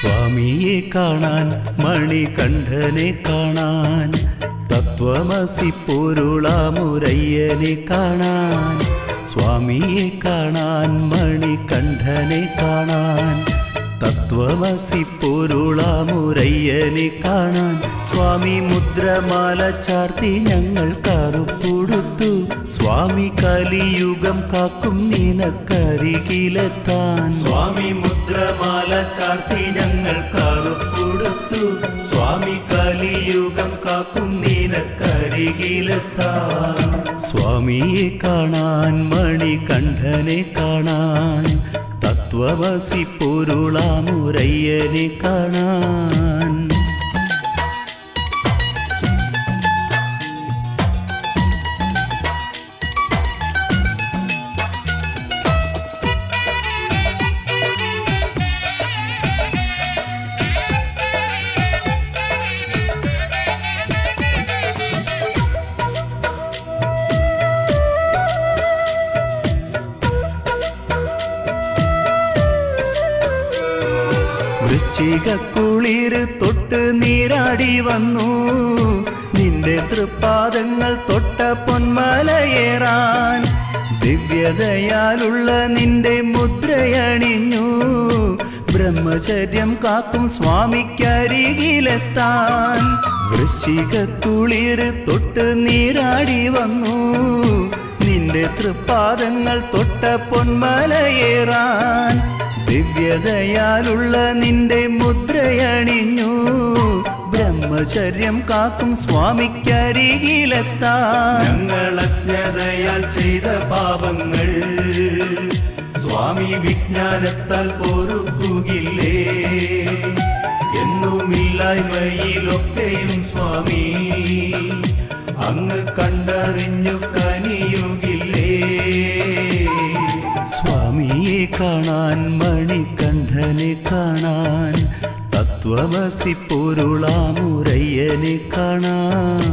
സ്വാമിയെ കാണാൻ മണികണ്ഠനെ കാണാൻ തത്വമസി പൊരുളാമുരയ്യനെ കാണാൻ സ്വാമിയെ കാണാൻ മണികണ്ഠനെ കാണാൻ തത്വമസി പൊരുളാമുരയ്യനെ കാണാൻ സ്വാമി മുദ്രമാല ചാർത്തി ഞങ്ങൾ കറുപ്പുടുത്തു സ്വാമി കലിയുഗം കാക്കും നിനക്കരികിലെത്താൻ സ്വാമി മുദ്രമാല ചാർത്തി ഞങ്ങൾ കറുപ്പുടുത്തു സ്വാമി കലിയുഗം കാക്കും നിനക്കരികിലെത്താൻ സ്വാമിയെ കാണാൻ മണികണ്ഠനെ കാണാൻ തത്വമസി പൊരുളാമുരയ്യനെ കാണാൻ വൃശ്ചികക്കുളിര് തൊട്ട് നീരാടി വന്നു നിന്റെ തൃപ്പാദങ്ങൾ തൊട്ട പൊന്മലയേറാൻ ദിവ്യതയാലുള്ള നിന്റെ മുദ്രയണിഞ്ഞു ബ്രഹ്മചര്യം കാക്കും സ്വാമിക്കരികിലെത്താൻ വൃശ്ചികക്കുളിര് തൊട്ട് നീരാടി വന്നു നിന്റെ തൃപ്പാദങ്ങൾ തൊട്ട പൊന്മലയേറാൻ ദിവ്യതയാലുള്ള നിന്റെ മുദ്രയണിഞ്ഞു ബ്രഹ്മചര്യം കാക്കും സ്വാമിക്കരികിലെത്താൻ ഞങ്ങൾ അജ്ഞതയാൽ ചെയ്ത പാപങ്ങൾ സ്വാമി വിജ്ഞാനത്താൽ പൊറുക്കുകില്ലേ എന്നുമില്ലായ്മയിലൊക്കെയും സ്വാമി അങ്ങ് കണ്ടറിഞ്ഞു കനിയുകില്ലേ സ്വാമിയെ കാണാൻ മണികണ്ഠനെ കാണാൻ തത്വമസി പൊരുളാമുരയ്യനെ കാണാൻ